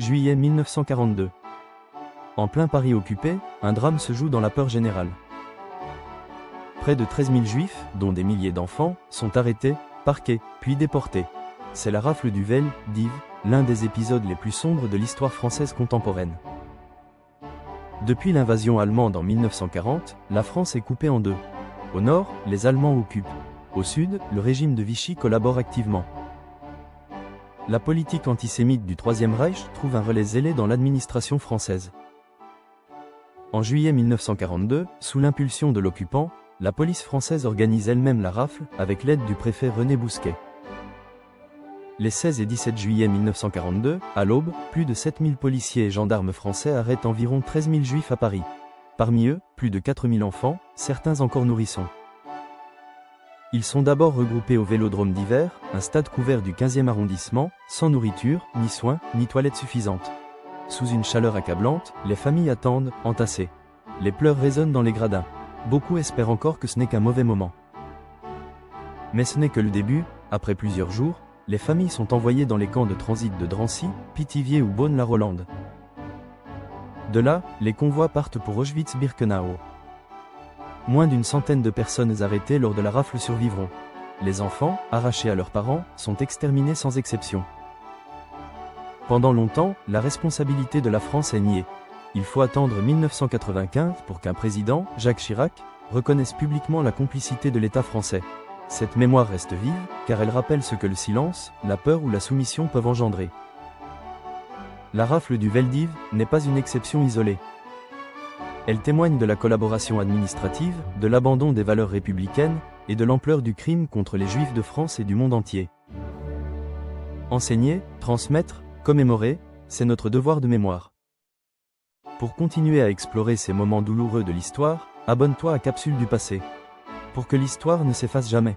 Juillet 1942. En plein Paris occupé, un drame se joue dans la peur générale. Près de 13 000 juifs, dont des milliers d'enfants, sont arrêtés, parqués, puis déportés. C'est la rafle du Vel-d'Hiv, l'un des épisodes les plus sombres de l'histoire française contemporaine. Depuis l'invasion allemande en 1940, la France est coupée en deux. Au nord, les Allemands occupent. Au sud, le régime de Vichy collabore activement. La politique antisémite du Troisième Reich trouve un relais zélé dans l'administration française. En juillet 1942, sous l'impulsion de l'occupant, la police française organise elle-même la rafle avec l'aide du préfet René Bousquet. Les 16 et 17 juillet 1942, à l'aube, plus de 7000 policiers et gendarmes français arrêtent environ 13 000 juifs à Paris. Parmi eux, plus de 4000 enfants, certains encore nourrissons. Ils sont d'abord regroupés au Vélodrome d'Hiver, un stade couvert du 15e arrondissement, sans nourriture, ni soins, ni toilettes suffisantes. Sous une chaleur accablante, les familles attendent, entassées. Les pleurs résonnent dans les gradins. Beaucoup espèrent encore que ce n'est qu'un mauvais moment. Mais ce n'est que le début. Après plusieurs jours, les familles sont envoyées dans les camps de transit de Drancy, Pithiviers ou Beaune-la-Rolande. De là, les convois partent pour Auschwitz-Birkenau. Moins d'une centaine de personnes arrêtées lors de la rafle survivront. Les enfants, arrachés à leurs parents, sont exterminés sans exception. Pendant longtemps, la responsabilité de la France est niée. Il faut attendre 1995 pour qu'un président, Jacques Chirac, reconnaisse publiquement la complicité de l'État français. Cette mémoire reste vive, car elle rappelle ce que le silence, la peur ou la soumission peuvent engendrer. La rafle du Vel-d'Hiv n'est pas une exception isolée. Elle témoigne de la collaboration administrative, de l'abandon des valeurs républicaines, et de l'ampleur du crime contre les Juifs de France et du monde entier. Enseigner, transmettre, commémorer, c'est notre devoir de mémoire. Pour continuer à explorer ces moments douloureux de l'histoire, abonne-toi à Capsule du passé. Pour que l'histoire ne s'efface jamais.